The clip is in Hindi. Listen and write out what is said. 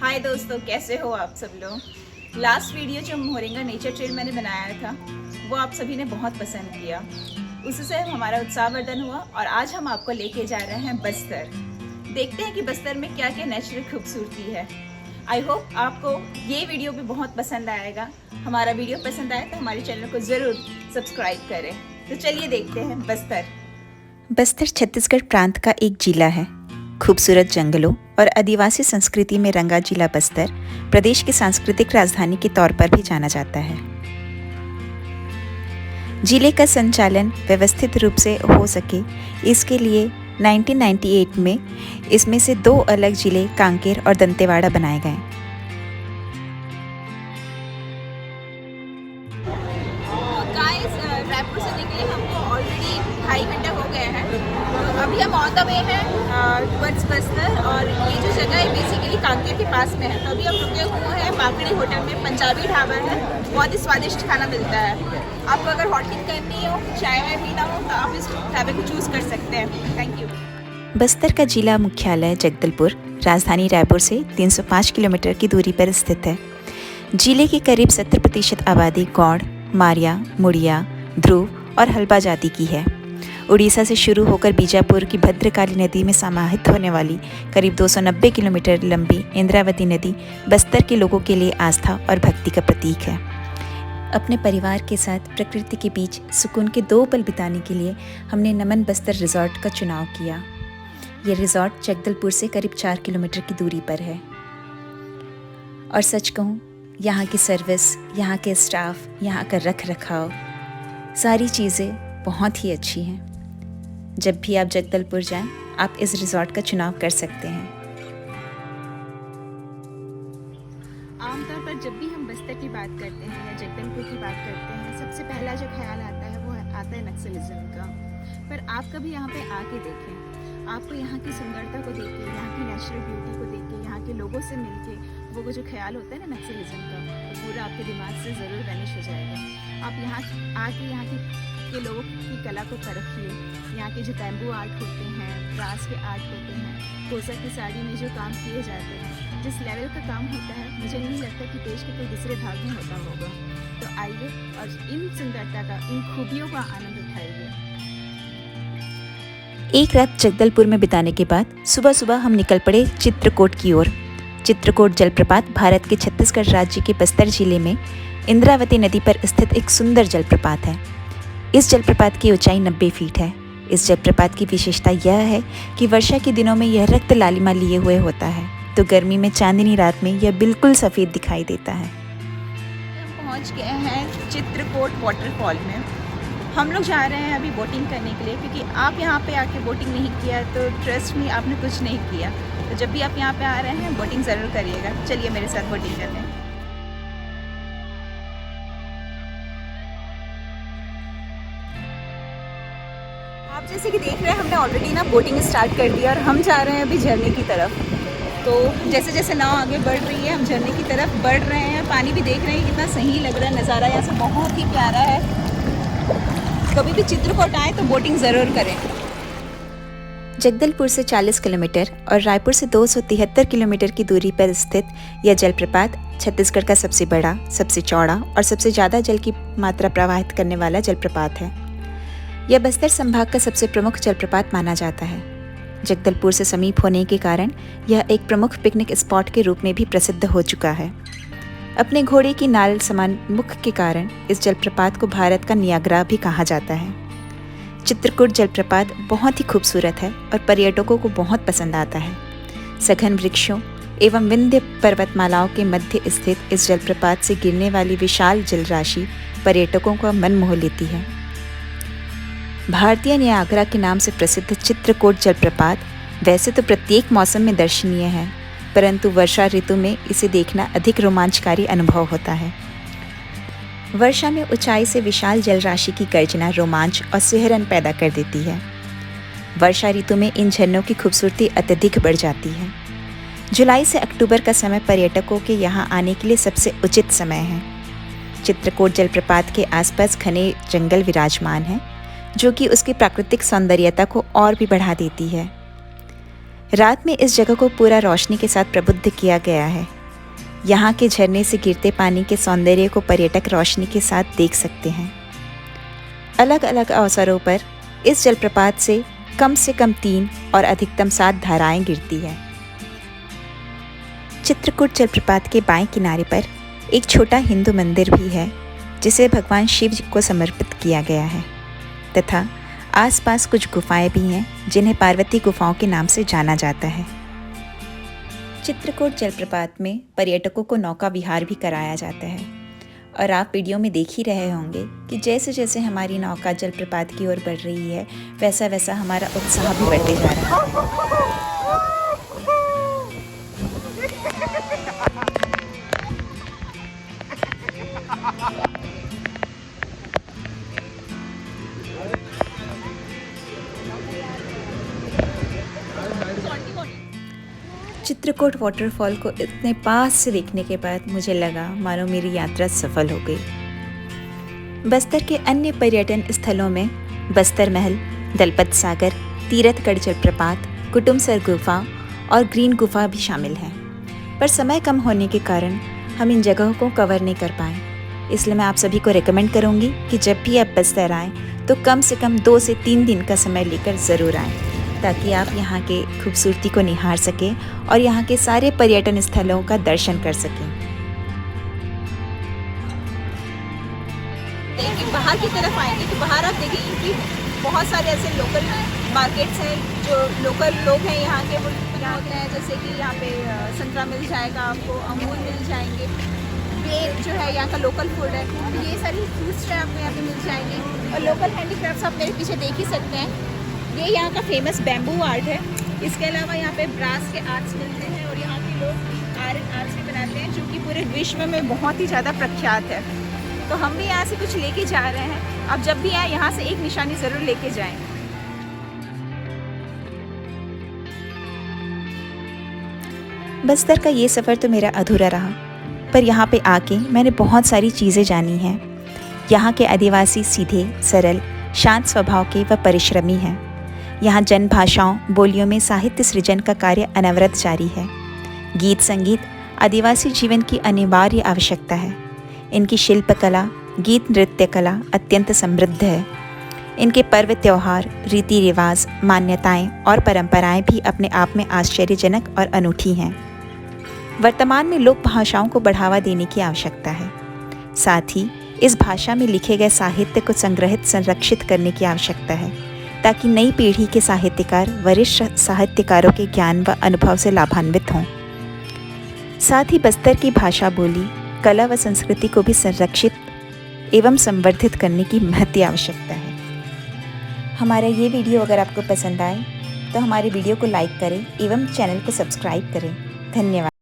हाय दोस्तों, कैसे हो आप सब लोग। लास्ट वीडियो जो मोरिंगा नेचर ट्रेल मैंने बनाया था वो आप सभी ने बहुत पसंद किया। उससे हमारा उत्साहवर्धन हुआ और आज हम आपको लेके जा रहे हैं बस्तर। देखते हैं कि बस्तर में क्या क्या नेचुरल खूबसूरती है। आई होप आपको ये वीडियो भी बहुत पसंद आएगा। हमारा वीडियो पसंद आए तो हमारे चैनल को ज़रूर सब्सक्राइब करें। तो चलिए देखते हैं बस्तर। बस्तर छत्तीसगढ़ प्रांत का एक जिला है। खूबसूरत जंगलों और आदिवासी संस्कृति में रंगा जिला बस्तर प्रदेश की सांस्कृतिक राजधानी के तौर पर भी जाना जाता है। जिले का संचालन व्यवस्थित रूप से हो सके इसके लिए 1998 में इसमें से 2 अलग जिले कांकेर और दंतेवाड़ा बनाए गए। रायपुर से निकले हमको ऑलरेडी 2.5 घंटा हो गया है। तो अभी हम ऑन द वे हैं टुवर्ड्स बस्तर और ये जो जगह है बेसिकली कांकेर के पास में है। तो अभी हम रुके हुए हैं पाकड़ी होटल में। पंजाबी ढाबा है, बहुत ही स्वादिष्ट खाना मिलता है। आपको अगर हॉटिंग करनी हो, चाय वाय पीना हो तो आप इस ढाबे को चूज़ कर सकते हैं। Thank you. बस्तर का जिला मुख्यालय जगदलपुर राजधानी रायपुर से 305 किलोमीटर की दूरी पर स्थित है। जिले की करीब 70% आबादी गौड़, मारिया, मुड़िया, ध्रुव और हल्बा जाति की है। उड़ीसा से शुरू होकर बीजापुर की भद्रकाली नदी में समाहित होने वाली करीब 290 किलोमीटर लंबी इंद्रावती नदी बस्तर के लोगों के लिए आस्था और भक्ति का प्रतीक है। अपने परिवार के साथ प्रकृति के बीच सुकून के 2 पल बिताने के लिए हमने नमन बस्तर रिजॉर्ट का चुनाव किया। ये रिजॉर्ट जगदलपुर से करीब 4 किलोमीटर की दूरी पर है। और सच कहूँ, यहाँ की सर्विस, यहाँ के स्टाफ, यहाँ का रख रखाव, सारी चीज़ें बहुत ही अच्छी हैं। जब भी आप जगदलपुर जाएं, आप इस रिजॉर्ट का चुनाव कर सकते हैं। आमतौर पर जब भी हम बस्तर की बात करते हैं या जगदलपुर की बात करते हैं, सबसे पहला जो ख्याल आता है वो आता है नक्सलिज्म का। पर आप कभी यहाँ पे आके देखें, आपको यहाँ की सुंदरता को देख के, यहाँ की नेचुरल ब्यूटी को देख के, यहाँ के लोगों से मिल के वो जो ख्याल होता है ना नक्सलिज्म का, वो पूरा आपके दिमाग से ज़रूर वैनिश हो जाएगा। आप यहाँ आके यहाँ के लोगों की कला को परखिए। यहाँ के जो बैम्बू आर्ट होते हैं, ब्रास के आर्ट होते हैं, कोसा की साड़ी में जो काम किए जाते हैं, जिस लेवल का काम होता है, मुझे नहीं लगता कि देश के कोई दूसरे भाग में होता होगा। तो आइए और इन सुंदरता का, इन खूबियों का आनंद उठाइए। एक रात जगदलपुर में बिताने के बाद सुबह सुबह हम निकल पड़े चित्रकूट की ओर। चित्रकूट जलप्रपात भारत के छत्तीसगढ़ राज्य के बस्तर जिले में इंद्रावती नदी पर स्थित एक सुंदर जलप्रपात है। इस जलप्रपात की ऊंचाई 90 फीट है। इस जलप्रपात की विशेषता यह है कि वर्षा के दिनों में यह रक्त लालिमा लिए हुए होता है, तो गर्मी में चांदनी रात में यह बिल्कुल सफ़ेद दिखाई देता है। हम पहुंच गए हैं चित्रकूट वाटरफॉल में। हम लोग जा रहे हैं अभी बोटिंग करने के लिए, क्योंकि आप यहाँ पे आके बोटिंग नहीं किया तो ट्रस्ट में आपने कुछ नहीं किया। तो जब भी आप यहाँ पे आ रहे हैं बोटिंग ज़रूर करिएगा। चलिए मेरे साथ बोटिंग करने। आप जैसे कि देख रहे हैं, हमने ऑलरेडी ना बोटिंग स्टार्ट कर दिया और हम जा रहे हैं अभी झरने की तरफ। तो जैसे जैसे नाव आगे बढ़ रही है, हम झरने की तरफ बढ़ रहे हैं। पानी भी देख रहे हैं, कितना सही लग रहा है नज़ारा, यहाँ से बहुत ही प्यारा है। कभी भी चित्रकूट आए तो बोटिंग ज़रूर करें। जगदलपुर से 40 किलोमीटर और रायपुर से 273 किलोमीटर की दूरी पर स्थित यह जलप्रपात छत्तीसगढ़ का सबसे बड़ा, सबसे चौड़ा और सबसे ज़्यादा जल की मात्रा प्रवाहित करने वाला जलप्रपात है। यह बस्तर संभाग का सबसे प्रमुख जलप्रपात माना जाता है। जगदलपुर से समीप होने के कारण यह एक प्रमुख पिकनिक स्पॉट के रूप में भी प्रसिद्ध हो चुका है। अपने घोड़े की नाल समान मुख के कारण इस जलप्रपात को भारत का नियाग्रा भी कहा जाता है। चित्रकूट जलप्रपात बहुत ही खूबसूरत है और पर्यटकों को बहुत पसंद आता है। सघन वृक्षों एवं विंध्य पर्वतमालाओं के मध्य स्थित इस जलप्रपात से गिरने वाली विशाल जलराशि पर्यटकों का मन मोह लेती है। भारतीय नियाग्रा के नाम से प्रसिद्ध चित्रकूट जलप्रपात वैसे तो प्रत्येक मौसम में दर्शनीय है, परंतु वर्षा ऋतु में इसे देखना अधिक रोमांचकारी अनुभव होता है। वर्षा में ऊंचाई से विशाल जलराशि की गर्जना रोमांच और सिहरन पैदा कर देती है। वर्षा ऋतु में इन झरनों की खूबसूरती अत्यधिक बढ़ जाती है। जुलाई से अक्टूबर का समय पर्यटकों के यहाँ आने के लिए सबसे उचित समय है। चित्रकूट जलप्रपात के आसपास घने जंगल विराजमान हैं, जो कि उसकी प्राकृतिक सौंदर्यता को और भी बढ़ा देती है। रात में इस जगह को पूरा रोशनी के साथ प्रबुद्ध किया गया है। यहाँ के झरने से गिरते पानी के सौंदर्य को पर्यटक रोशनी के साथ देख सकते हैं। अलग अलग अवसरों पर इस जलप्रपात से कम 3 और अधिकतम 7 धाराएं गिरती है। चित्रकूट जलप्रपात के बाएं किनारे पर एक छोटा हिंदू मंदिर भी है, जिसे भगवान शिव जी को समर्पित किया गया है, तथा आसपास कुछ गुफाएं भी हैं जिन्हें पार्वती गुफाओं के नाम से जाना जाता है। चित्रकूट जलप्रपात में पर्यटकों को नौका विहार भी कराया जाता है और आप वीडियो में देख ही रहे होंगे कि जैसे जैसे हमारी नौका जलप्रपात की ओर बढ़ रही है, वैसा वैसा हमारा उत्साह भी बढ़ते जा रहा है। चित्रकूट वाटरफॉल को इतने पास से देखने के बाद मुझे लगा मानो मेरी यात्रा सफल हो गई। बस्तर के अन्य पर्यटन स्थलों में बस्तर महल, दलपत सागर, तीरथगढ़ जलप्रपात, कुटुमसर गुफा और ग्रीन गुफा भी शामिल हैं, पर समय कम होने के कारण हम इन जगहों को कवर नहीं कर पाए। इसलिए मैं आप सभी को रेकमेंड करूँगी कि जब भी आप बस्तर आएँ तो कम से कम 2 से 3 दिन का समय लेकर ज़रूर आएँ, ताकि आप यहाँ के खूबसूरती को निहार सकें और यहाँ के सारे पर्यटन स्थलों का दर्शन कर सकें। देखिए बाहर की तरफ आएंगे तो बाहर आप देखेंगे कि बहुत सारे ऐसे लोकल मार्केट्स हैं, जो लोकल लोग हैं यहाँ के, वो यहाँ होते हैं। जैसे कि यहाँ पे संतरा मिल जाएगा आपको, अमूल मिल जाएंगे, बेर जो है यहाँ का लोकल फूड है, तो ये सारी फ्रूट्स जो है आपको यहाँ पे मिल जाएंगे। और लोकल हैंडीक्राफ्ट्स आप मेरे पीछे देख ही सकते हैं। ये यहाँ का फेमस बैम्बू आर्ट है। इसके अलावा यहाँ पे ब्रास के आर्ट्स मिलते हैं और यहाँ के लोग आयरन आर्ट्स भी बनाते हैं, जो कि पूरे विश्व में बहुत ही ज़्यादा प्रख्यात है। तो हम भी यहाँ से कुछ लेके जा रहे हैं। अब जब भी आए यहाँ से एक निशानी ज़रूर लेके जाएं। बस्तर का ये सफ़र तो मेरा अधूरा रहा, पर यहाँ पे आके मैंने बहुत सारी चीज़ें जानी हैं। यहाँ के आदिवासी सीधे, सरल, शांत स्वभाव के व परिश्रमी हैं। यहाँ जन भाषाओं, बोलियों में साहित्य सृजन का कार्य अनवरत जारी है। गीत संगीत आदिवासी जीवन की अनिवार्य आवश्यकता है। इनकी शिल्पकला, गीत नृत्य कला अत्यंत समृद्ध है। इनके पर्व त्योहार, रीति रिवाज, मान्यताएं और परंपराएं भी अपने आप में आश्चर्यजनक और अनूठी हैं। वर्तमान में लोक भाषाओं को बढ़ावा देने की आवश्यकता है। साथ ही इस भाषा में लिखे गए साहित्य को संग्रहित, संरक्षित करने की आवश्यकता है, ताकि नई पीढ़ी के साहित्यकार वरिष्ठ साहित्यकारों के ज्ञान व अनुभव से लाभान्वित हों। साथ ही बस्तर की भाषा, बोली, कला व संस्कृति को भी संरक्षित एवं संवर्धित करने की महती आवश्यकता है। हमारा ये वीडियो अगर आपको पसंद आए तो हमारे वीडियो को लाइक करें एवं चैनल को सब्सक्राइब करें। धन्यवाद।